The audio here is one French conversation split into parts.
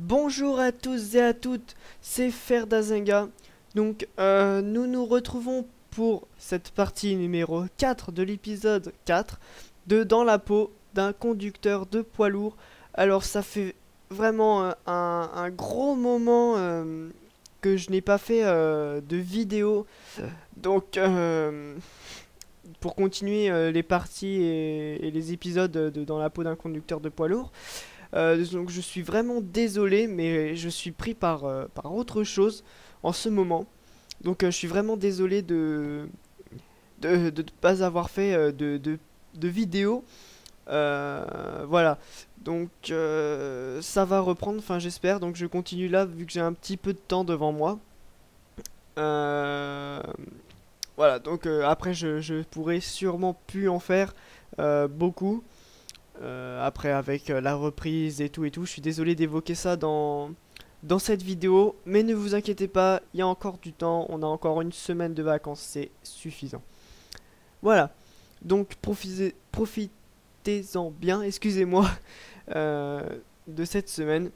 Bonjour à tous et à toutes, c'est Ferdazenga. Donc nous nous retrouvons pour cette partie numéro 4 de l'épisode 4 de Dans la peau d'un conducteur de poids lourd. Alors ça fait vraiment un gros moment que je n'ai pas fait de vidéo. Donc pour continuer les parties et les épisodes de Dans la peau d'un conducteur de poids lourd. Donc je suis vraiment désolé, mais je suis pris par autre chose en ce moment. Donc je suis vraiment désolé de ne pas avoir fait de vidéo. Voilà. Donc ça va reprendre, enfin j'espère. Donc je continue là vu que j'ai un petit peu de temps devant moi. Euh, voilà, donc après je pourrais sûrement plus en faire beaucoup. Après avec la reprise et tout, je suis désolé d'évoquer ça dans cette vidéo, mais ne vous inquiétez pas, il y a encore du temps, on a encore une semaine de vacances, c'est suffisant. Voilà, donc profitez-en bien, excusez-moi, euh, de cette semaine.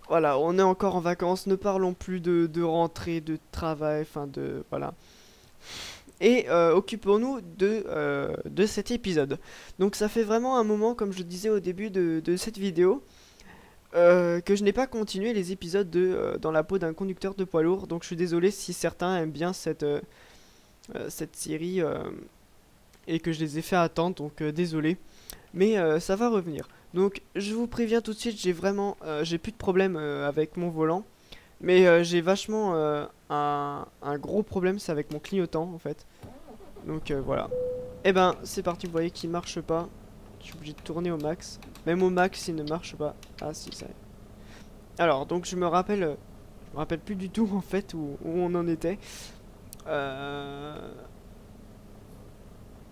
Voilà, on est encore en vacances, ne parlons plus de rentrée, de travail, enfin de... Voilà. Et occupons-nous de cet épisode. Donc ça fait vraiment un moment, comme je disais au début de cette vidéo, que je n'ai pas continué les épisodes de Dans la peau d'un conducteur de poids lourd. Donc je suis désolé si certains aiment bien cette série et que je les ai fait attendre, donc désolé. Mais ça va revenir. Donc je vous préviens tout de suite, j'ai plus de problème avec mon volant. Mais j'ai vachement un gros problème, c'est avec mon clignotant en fait. Donc voilà. Et ben c'est parti, vous voyez qu'il marche pas. Je suis obligé de tourner au max. Même au max il ne marche pas. Ah si ça y est. Alors donc je me rappelle plus du tout en fait où on en était.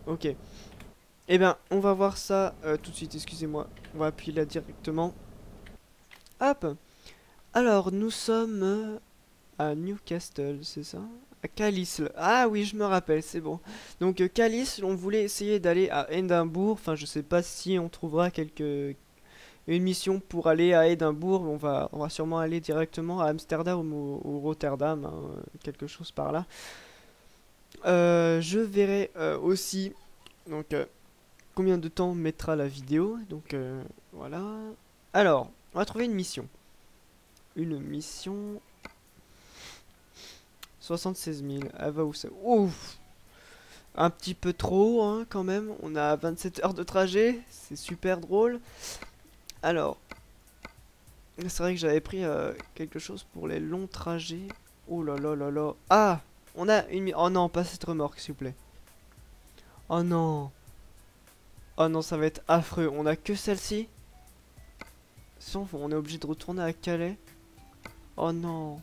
Ok. Et ben on va voir ça tout de suite, excusez-moi. On va appuyer là directement. Hop. Alors nous sommes à Newcastle, c'est ça? À Calisle. Ah oui, je me rappelle, c'est bon. Donc Calisle, on voulait essayer d'aller à Édimbourg. Enfin, je sais pas si on trouvera une mission pour aller à Édimbourg. On va sûrement aller directement à Amsterdam ou Rotterdam, hein, quelque chose par là. Je verrai aussi donc combien de temps mettra la vidéo. Donc voilà. Alors, on va trouver une mission. Une mission 76 000. Elle va où ça? Ouf! Un petit peu trop, hein, quand même. On a 27 heures de trajet. C'est super drôle. Alors, c'est vrai que j'avais pris quelque chose pour les longs trajets. Oh là là là là. Ah! On a une... Oh non, pas cette remorque, s'il vous plaît. Oh non. Oh non, ça va être affreux. On a que celle-ci. Sinon, on est obligé de retourner à Calais. Oh non.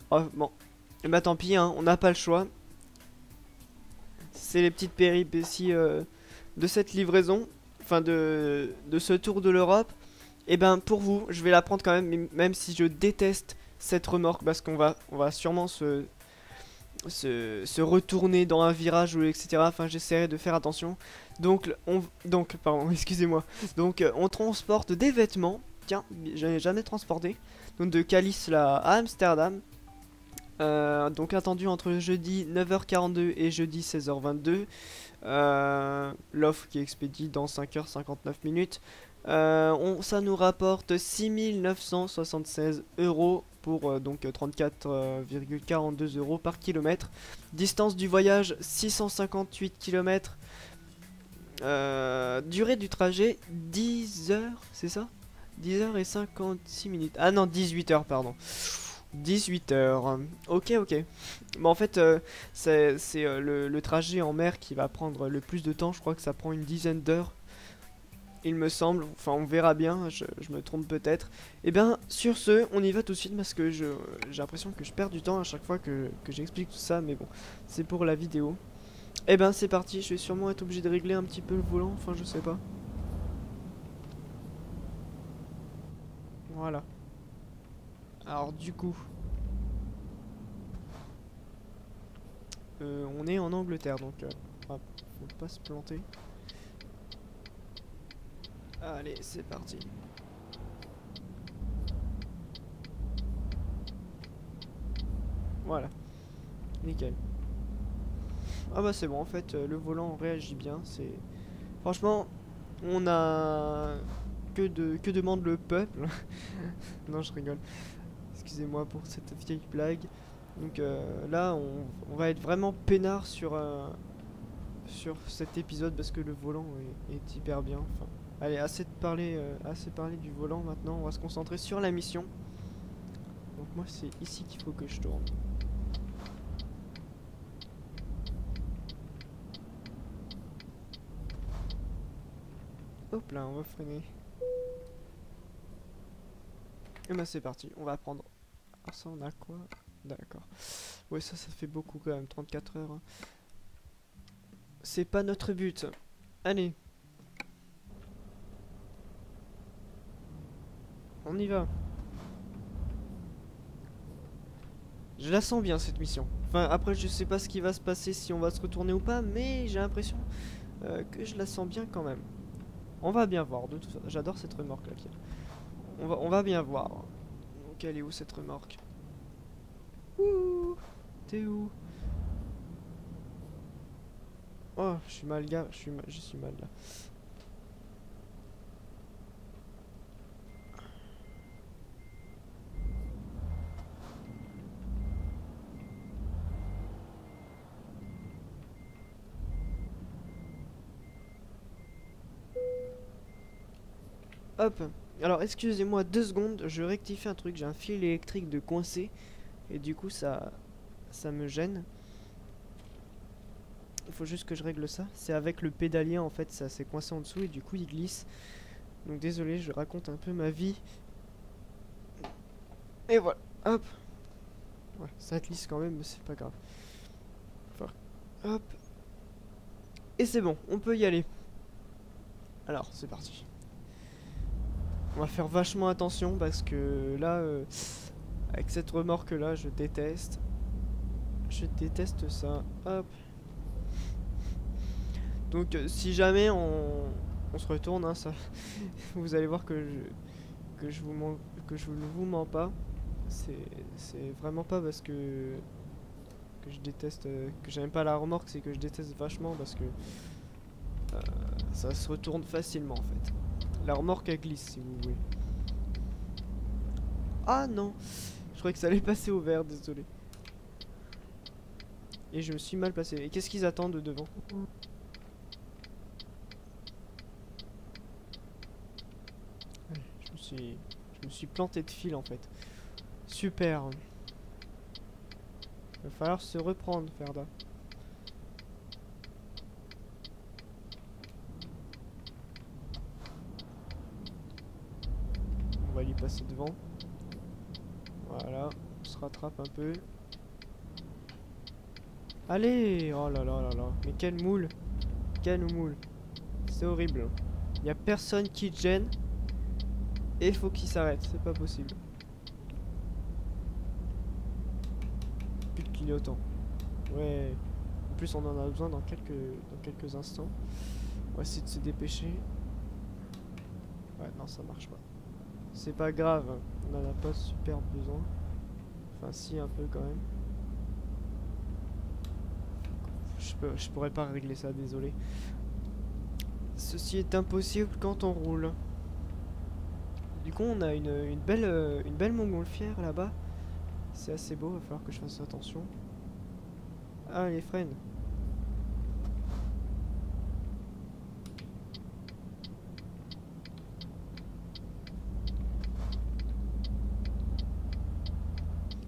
Oh, bon. Et bah tant pis, hein, on n'a pas le choix. C'est les petites péripéties de cette livraison. Enfin, de ce tour de l'Europe. Et ben pour vous, je vais la prendre quand même, même si je déteste cette remorque, parce on va sûrement se retourner dans un virage ou etc. Enfin, j'essaierai de faire attention. Donc, pardon, excusez-moi. Donc, on transporte des vêtements. Tiens, j'en ai jamais transporté. Donc, de Calice là à Amsterdam. Donc, attendu entre jeudi 9h42 et jeudi 16h22. L'offre qui expédie dans 5h59 minutes. Ça nous rapporte 6 976 euros pour donc 34,42 euros par kilomètre. Distance du voyage 658 km. Durée du trajet 10 heures, c'est ça? 10 heures et 56 minutes. Ah non, 18 heures, pardon. 18 heures. Ok, ok. Bon, en fait, c'est le trajet en mer qui va prendre le plus de temps. Je crois que ça prend une dizaine d'heures, il me semble. Enfin, on verra bien, je me trompe peut-être. Et bien, sur ce, on y va tout de suite parce que j'ai l'impression que je perds du temps à chaque fois que j'explique tout ça. Mais bon, c'est pour la vidéo. Et ben, c'est parti. Je vais sûrement être obligé de régler un petit peu le volant. Enfin, je sais pas. Voilà. Alors, du coup, on est en Angleterre, donc hop, faut pas se planter. Allez, c'est parti. Voilà, nickel. Ah bah c'est bon, en fait, le volant réagit bien. C'est franchement, on a que demande le peuple. Non, je rigole. Excusez-moi pour cette vieille blague. Donc là, on va être vraiment peinard sur cet épisode parce que le volant est hyper bien. Enfin, allez, assez parlé du volant maintenant. On va se concentrer sur la mission. Donc moi, c'est ici qu'il faut que je tourne. Hop là, on va freiner. Et bah c'est parti, on va prendre. Ah ça on a quoi? D'accord. Ouais ça fait beaucoup quand même, 34 heures. Hein. C'est pas notre but. Allez. On y va. Je la sens bien cette mission. Enfin après je sais pas ce qui va se passer si on va se retourner ou pas, mais j'ai l'impression que je la sens bien quand même. On va bien voir de tout ça. J'adore cette remorque là. On va bien voir. Donc elle est où cette remorque? Ouh. T'es où? Oh, je suis mal, gars. Je suis mal là. Hop. Alors, excusez-moi 2 secondes. Je rectifie un truc. J'ai un fil électrique de coincé. Et du coup, ça me gêne. Il faut juste que je règle ça. C'est avec le pédalier, en fait. Ça s'est coincé en dessous et du coup, il glisse. Donc, désolé, je raconte un peu ma vie. Et voilà. Hop. Ouais, ça glisse quand même, mais c'est pas grave. Enfin, hop. Et c'est bon, on peut y aller. Alors, c'est parti. On va faire vachement attention parce que là, avec cette remorque là, je déteste. Je déteste ça. Hop. Donc si jamais on se retourne, hein, ça, vous allez voir que je ne vous mens pas. C'est vraiment pas parce que je déteste, que j'aime pas la remorque, c'est que je déteste vachement parce que ça se retourne facilement en fait. La remorque elle glisse si vous voulez. Ah non, je croyais que ça allait passer au vert, désolé. Et je me suis mal placé. Et qu'est-ce qu'ils attendent de devant? Je me suis planté de fil en fait. Super. Il va falloir se reprendre, Ferda. On va lui passer devant. Voilà, on se rattrape un peu. Allez! Oh là là là là. Mais quel moule! Quel moule! C'est horrible. Il y a personne qui te gêne. Et il faut qu'il s'arrête, c'est pas possible. Plus de clignotant. Ouais. En plus, on en a besoin dans quelques instants. On va essayer de se dépêcher. Ouais, non, ça marche pas. C'est pas grave, hein. On en a pas super besoin. Enfin, si, un peu quand même. Je pourrais pas régler ça, désolé. Ceci est impossible quand on roule. Du coup, on a une belle montgolfière là-bas. C'est assez beau, il va falloir que je fasse attention. Ah, les freins.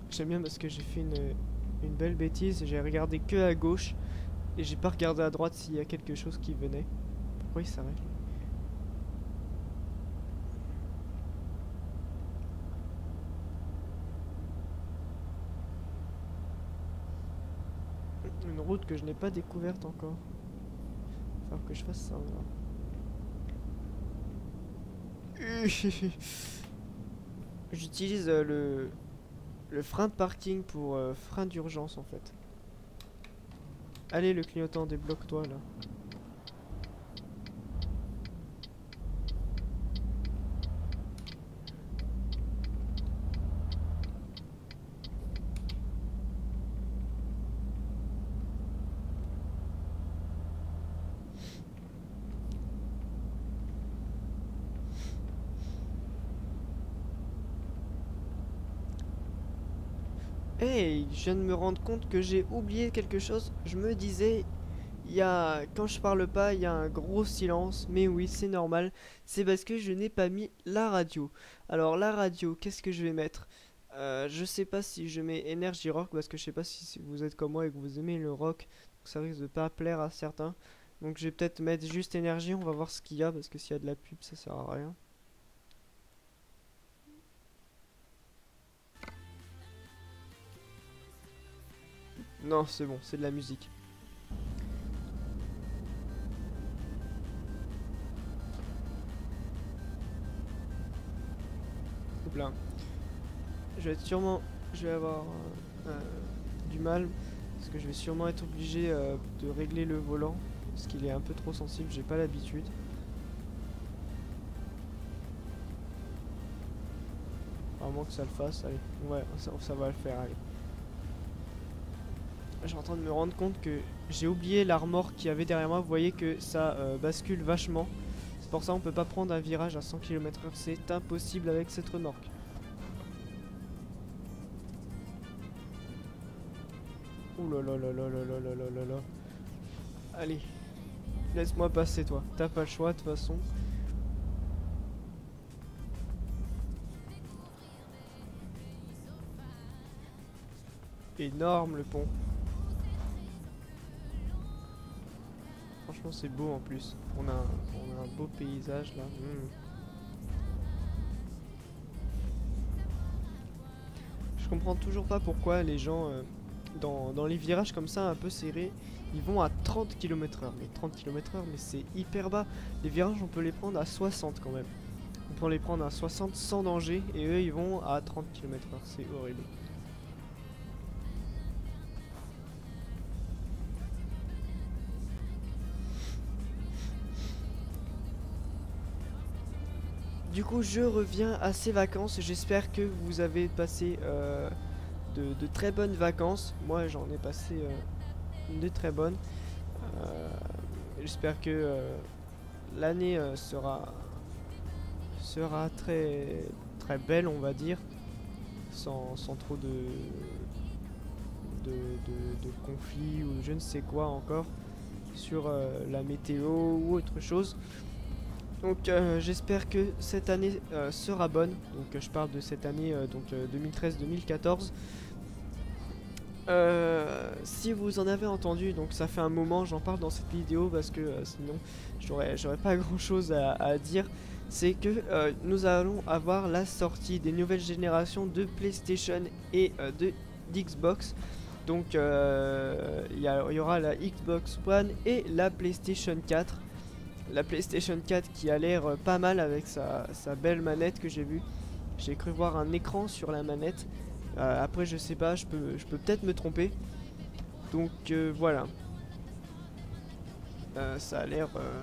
J'aime bien parce que j'ai fait une belle bêtise. J'ai regardé que à gauche et j'ai pas regardé à droite s'il y a quelque chose qui venait. Pourquoi il s'arrête? Une route que je n'ai pas découverte encore. Il va falloir que je fasse ça. J'utilise le frein de parking pour frein d'urgence en fait. Allez le clignotant, débloque-toi là. Hey, je viens de me rendre compte que j'ai oublié quelque chose. Je me disais, quand je parle pas, il y a un gros silence. Mais oui, c'est normal. C'est parce que je n'ai pas mis la radio. Alors la radio, qu'est-ce que je vais mettre? Je sais pas si je mets Energy Rock parce que je sais pas si vous êtes comme moi et que vous aimez le rock. Donc ça risque de pas plaire à certains. Donc je vais peut-être mettre juste énergie. On va voir ce qu'il y a parce que s'il y a de la pub, ça sert à rien. Non, c'est bon, c'est de la musique. Hop là. Je vais avoir du mal parce que je vais sûrement être obligé de régler le volant parce qu'il est un peu trop sensible, j'ai pas l'habitude. À moins que ça le fasse, allez, ouais, ça va le faire, allez. Je suis en train de me rendre compte que j'ai oublié l'armor qu'il y avait derrière moi, vous voyez que ça bascule vachement. C'est pour ça on peut pas prendre un virage à 100 km/h, c'est impossible avec cette remorque. Ouh là là là là là là là là là là. Allez, laisse-moi passer toi. T'as pas le choix de toute façon. Énorme le pont. Franchement c'est beau en plus. On a un beau paysage là. Je comprends toujours pas pourquoi les gens dans les virages comme ça un peu serrés, ils vont à 30 km/h. Mais 30 km/h, mais c'est hyper bas. Les virages on peut les prendre à 60 quand même. On peut les prendre à 60 sans danger et eux ils vont à 30 km/h. C'est horrible. Du coup, je reviens à ces vacances. J'espère que vous avez passé de très bonnes vacances. Moi, j'en ai passé de très bonnes. Euh, J'espère que l'année sera très belle, on va dire, sans trop de conflits ou je ne sais quoi encore sur la météo ou autre chose. Donc j'espère que cette année sera bonne. Donc je parle de cette année 2013-2014. Si vous en avez entendu, donc ça fait un moment, j'en parle dans cette vidéo parce que sinon j'aurais pas grand chose à dire. C'est que nous allons avoir la sortie des nouvelles générations de PlayStation et d'Xbox. Donc il y aura la Xbox One et la PlayStation 4. La PlayStation 4 qui a l'air pas mal avec sa belle manette que j'ai vue. J'ai cru voir un écran sur la manette. Après je sais pas, je peux peut-être me tromper. Donc voilà. Elle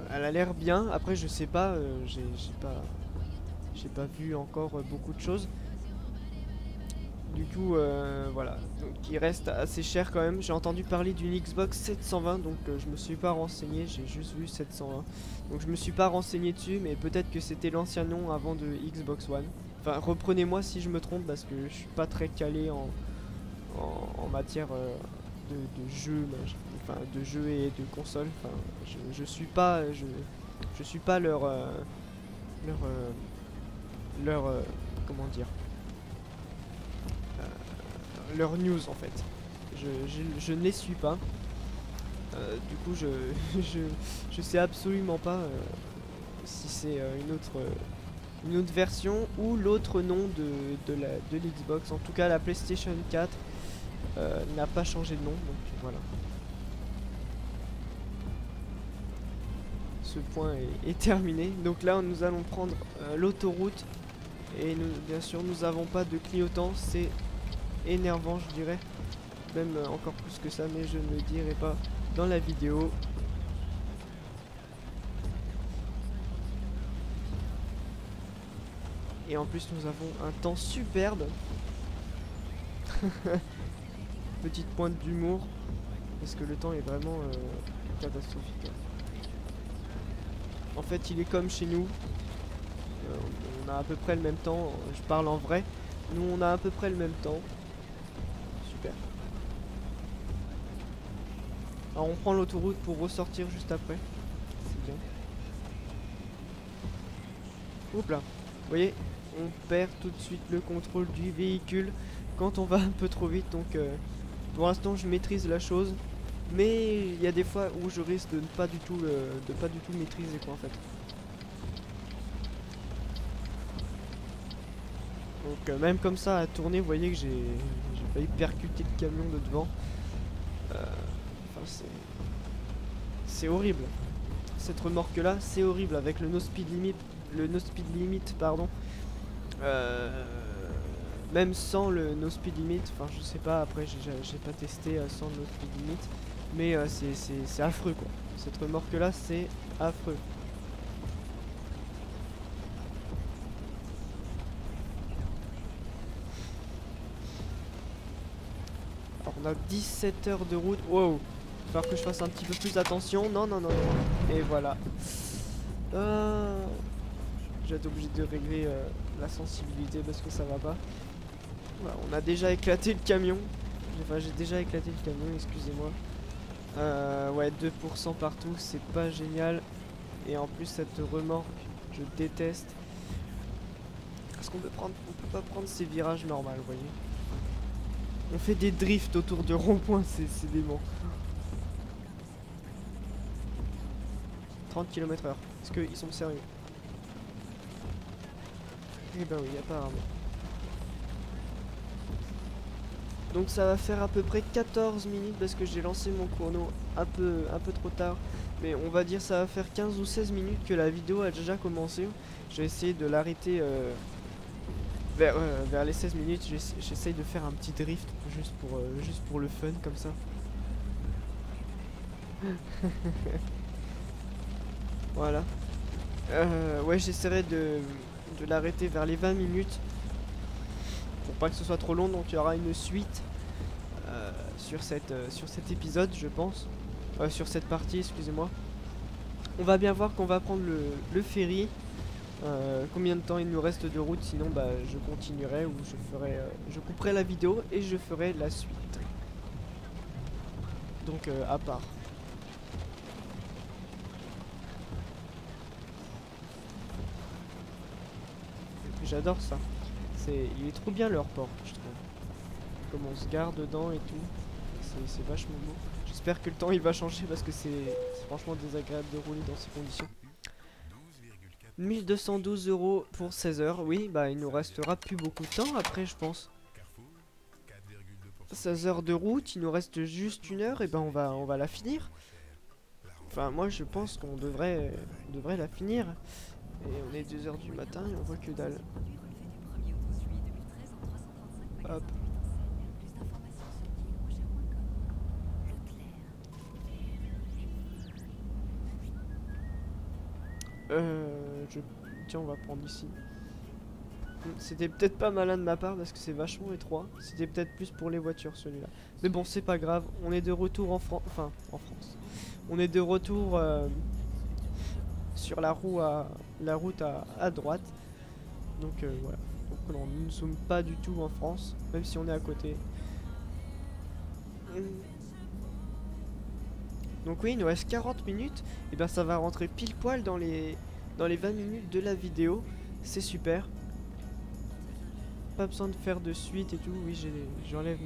a l'air bien. Après je sais pas, j'ai pas vu encore beaucoup de choses. Du coup voilà, donc il reste assez cher quand même. J'ai entendu parler d'une Xbox 720, donc je me suis pas renseigné, j'ai juste vu 720. Donc je me suis pas renseigné dessus, mais peut-être que c'était l'ancien nom avant de Xbox One. Enfin reprenez-moi si je me trompe parce que je suis pas très calé en matière de jeux, enfin de jeux et de consoles. Enfin je suis pas leur comment dire, leurs news en fait. Je ne les suis pas. Du coup, je sais absolument pas si c'est une autre version ou l'autre nom de l'Xbox. En tout cas, la PlayStation 4 n'a pas changé de nom, donc voilà. Ce point est terminé. Donc là, nous allons prendre l'autoroute. Et bien sûr, nous n'avons pas de clignotant. C'est énervant, je dirais. Même encore plus que ça, mais je ne le dirai pas dans la vidéo. Et en plus, nous avons un temps superbe. Petite pointe d'humour. Parce que le temps est vraiment catastrophique. En fait, il est comme chez nous. On a à peu près le même temps. Je parle en vrai. Nous, on a à peu près le même temps. Alors on prend l'autoroute pour ressortir juste après. C'est bien. Oups là. Vous voyez, on perd tout de suite le contrôle du véhicule quand on va un peu trop vite. Donc pour l'instant je maîtrise la chose. Mais il y a des fois où je risque de ne pas du tout, maîtriser quoi en fait. Donc même comme ça à tourner, vous voyez que j'ai failli percuter le camion de devant. Enfin c'est horrible. Cette remorque là, c'est horrible avec le no speed limit, pardon. Même sans le no speed limit, enfin je sais pas, après j'ai pas testé sans le no speed limit, mais c'est affreux quoi. Cette remorque là, c'est affreux. Alors on a 17 heures de route. Wow. Il va falloir que je fasse un petit peu plus attention. Non, non, non, non. Et voilà. Je vais être obligé de régler la sensibilité parce que ça va pas. Voilà, on a déjà éclaté le camion. Enfin, j'ai déjà éclaté le camion, excusez-moi. Ouais, 2% partout, c'est pas génial. Et en plus, cette remorque, je déteste. Parce qu'on peut pas prendre ces virages normaux, vous voyez. On fait des drifts autour de rond-point, c'est dément. 30 km/h. Est-ce qu'ils sont sérieux? Eh ben oui, apparemment. Donc ça va faire à peu près 14 minutes parce que j'ai lancé mon chrono un peu trop tard. Mais on va dire ça va faire 15 ou 16 minutes que la vidéo a déjà commencé. Je vais essayer de l'arrêter vers les 16 minutes. J'essaye de faire un petit drift juste pour le fun comme ça. Voilà. Ouais, j'essaierai de l'arrêter vers les 20 minutes. Pour pas que ce soit trop long, donc il y aura une suite sur cet épisode, je pense. Sur cette partie, excusez-moi. On va bien voir qu'on va prendre le ferry. Combien de temps il nous reste de route, sinon bah, je continuerai ou je couperai la vidéo et je ferai la suite. Donc à part. J'adore ça. Il est trop bien leur port, je trouve. Comme on se gare dedans et tout. C'est vachement beau. J'espère que le temps il va changer parce que c'est franchement désagréable de rouler dans ces conditions. 1212 € pour 16 heures. Oui, bah il nous restera plus beaucoup de temps après, je pense. 16 heures de route, il nous reste juste une heure et ben on va la finir. Enfin, moi je pense qu'on devrait la finir. Et on est 2 heures du matin et on voit que dalle. Hop. Tiens, on va prendre ici. C'était peut-être pas malin de ma part parce que c'est vachement étroit. C'était peut-être plus pour les voitures celui-là. Mais bon, c'est pas grave. On est de retour en France. Enfin, en France. On est de retour sur la route à droite. Donc voilà. Donc non, nous ne sommes pas du tout en France, même si on est à côté. Donc oui, il nous reste 40 minutes. Et bien ça va rentrer pile poil dans les 20 minutes de la vidéo. C'est super. Pas besoin de faire de suite et tout. Oui, j'enlève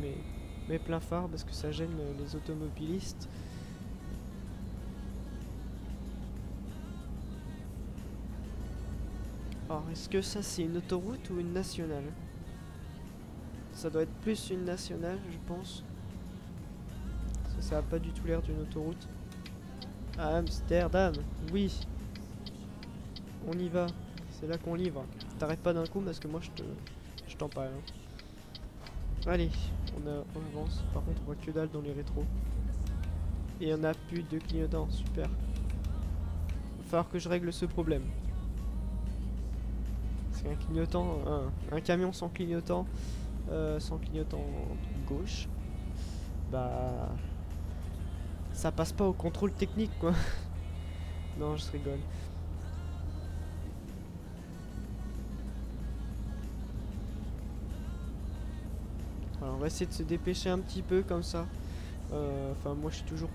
mes pleins phares parce que ça gêne les automobilistes. Alors, est-ce que ça c'est une autoroute ou une nationale? Ça doit être plus une nationale, je pense. Ça a pas du tout l'air d'une autoroute. À Amsterdam, oui. On y va. C'est là qu'on livre. T'arrêtes pas d'un coup parce que moi je t'en parle. Hein. Allez, on avance. Par contre, on voit que dalle dans les rétros. Et on a plus de clignotants. Super. Il va falloir que je règle ce problème. Parce qu'un clignotant, un camion sans clignotant gauche, bah ça passe pas au contrôle technique quoi. Non, je rigole. Alors on va essayer de se dépêcher un petit peu comme ça Enfin, moi, je suis toujours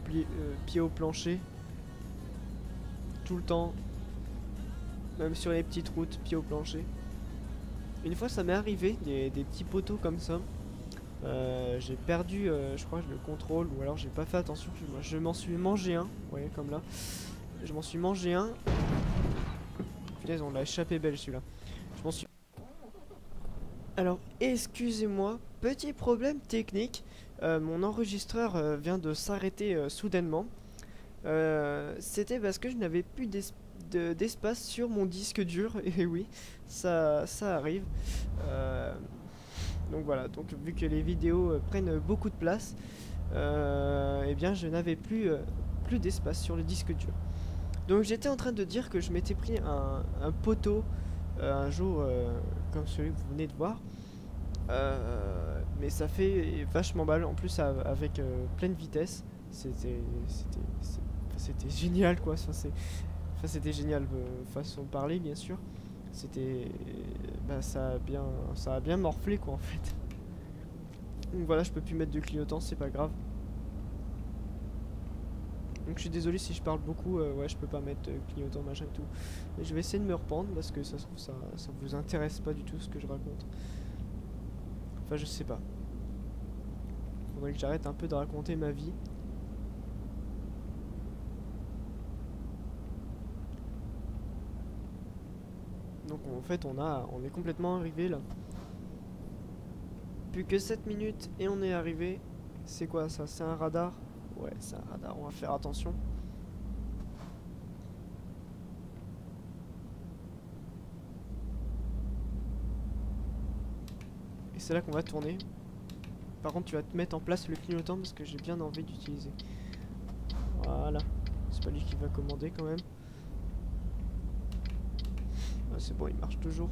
pied au plancher. Tout le temps. Même sur les petites routes, pied au plancher. Une fois, ça m'est arrivé, des petits poteaux comme ça. J'ai perdu, je crois, le contrôle, ou alors j'ai pas fait attention. Je m'en suis mangé un, vous voyez, comme là. Je m'en suis mangé un. Putain, on l'a échappé belle celui-là. Je m'en suis... Alors, excusez-moi, petit problème technique. Mon enregistreur vient de s'arrêter soudainement. C'était parce que je n'avais plus d'espace sur mon disque dur. Et oui, ça arrive. Donc voilà, donc vu que les vidéos prennent beaucoup de place, eh bien je n'avais plus d'espace sur le disque dur. Donc j'étais en train de dire que je m'étais pris un poteau un jour comme celui que vous venez de voir. Mais ça fait vachement mal, en plus avec pleine vitesse. C'était génial quoi. C'était génial, façon de parler bien sûr. C'était... Bah ça a bien morflé quoi en fait. Donc voilà, je peux plus mettre de clignotant, c'est pas grave. Donc je suis désolé si je parle beaucoup, ouais je peux pas mettre clignotant machin et tout. Mais je vais essayer de me reprendre parce que ça se trouve ça vous intéresse pas du tout ce que je raconte. Enfin je sais pas. Faudrait que j'arrête un peu de raconter ma vie. Donc en fait on est complètement arrivé là. Plus que 7 minutes et on est arrivé. C'est quoi ça? C'est un radar? Ouais, c'est un radar, on va faire attention. Et c'est là qu'on va tourner. Par contre, tu vas te mettre en place le clignotant parce que j'ai bien envie d'utiliser. Voilà. C'est pas lui qui va commander quand même. Ah, c'est bon, il marche toujours.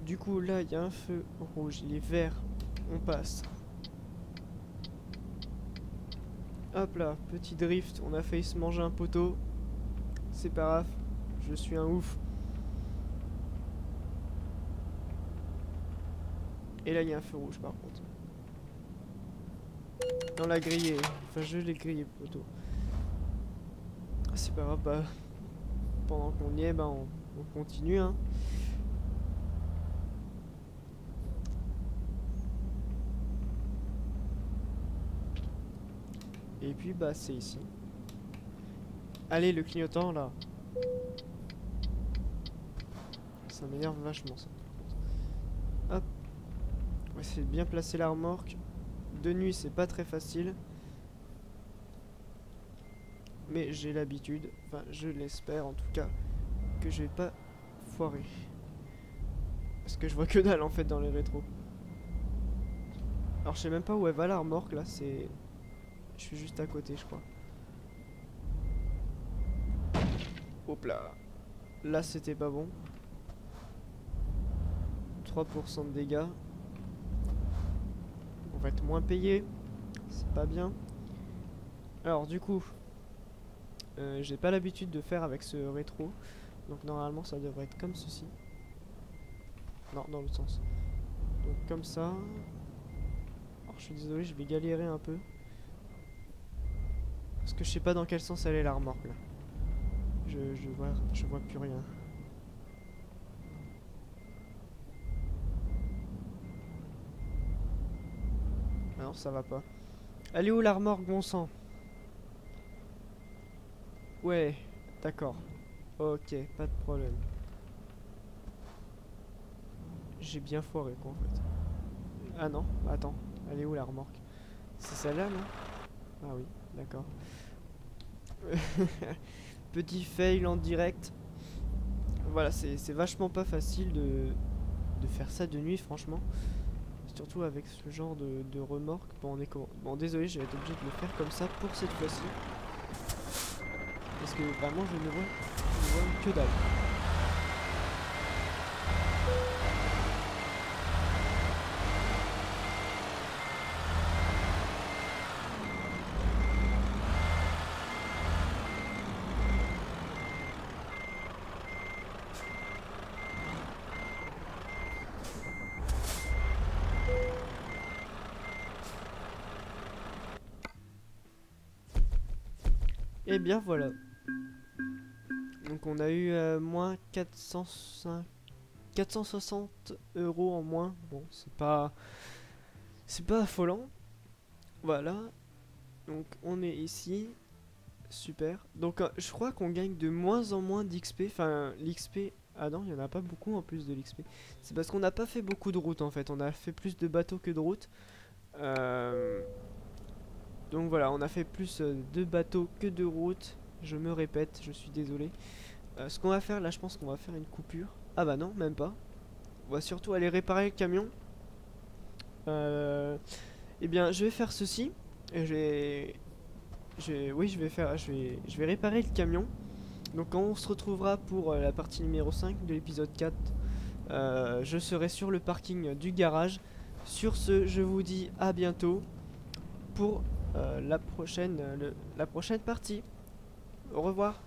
Du coup, là, il y a un feu rouge, il est vert. On passe. Hop là, petit drift. On a failli se manger un poteau. C'est pas grave. Je suis un ouf. Et là, il y a un feu rouge par contre. On l'a grillé. Enfin, je l'ai grillé, le poteau. Ah, c'est pas grave, bah. Pendant qu'on y est, bah, on continue, hein. Et puis, bah, c'est ici. Allez, le clignotant, là. Ça m'énerve vachement, ça. Hop. On va essayer de bien placer la remorque. De nuit, c'est pas très facile. Mais j'ai l'habitude, enfin je l'espère en tout cas, que je vais pas foirer. Parce que je vois que dalle en fait dans les rétros. Alors je sais même pas où elle va la remorque là, c'est... Je suis juste à côté je crois. Hop là. Là c'était pas bon. 3% de dégâts. On va être moins payé. C'est pas bien. Alors du coup... j'ai pas l'habitude de faire avec ce rétro. Donc normalement ça devrait être comme ceci. Non, dans l'autre sens. Donc comme ça. Alors je suis désolé, je vais galérer un peu. Parce que je sais pas dans quel sens elle est la remorque là. Je vois plus rien. Ah non, ça va pas. Elle est où la remorque, bon sang? Ouais, d'accord. Ok, pas de problème. J'ai bien foiré quoi en fait. Ah non, attends, elle est où la remorque? C'est celle-là, non? Ah oui, d'accord. Petit fail en direct. Voilà, c'est vachement pas facile de faire ça de nuit, franchement. Surtout avec ce genre de remorque. Bon, désolé, je vais être obligé de le faire comme ça pour cette fois-ci. Parce que vraiment, je ne vois que dalle. Et bien voilà. Donc on a eu moins 460 euros en moins. Bon, c'est pas affolant. Voilà. Donc on est ici. Super. Donc je crois qu'on gagne de moins en moins d'XP. Enfin, l'XP... Ah non, il n'y en a pas beaucoup en plus de l'XP. C'est parce qu'on n'a pas fait beaucoup de routes en fait. On a fait plus de bateaux que de routes. Donc voilà, on a fait plus de bateaux que de routes. Je me répète, je suis désolé. Ce qu'on va faire là, je pense qu'on va faire une coupure. Ah bah non, même pas. On va surtout aller réparer le camion. Eh bien, je vais faire ceci. Oui, je vais réparer le camion. Donc quand on se retrouvera pour la partie numéro 5 de l'épisode 4, je serai sur le parking du garage. Sur ce, je vous dis à bientôt pour la prochaine partie. Au revoir.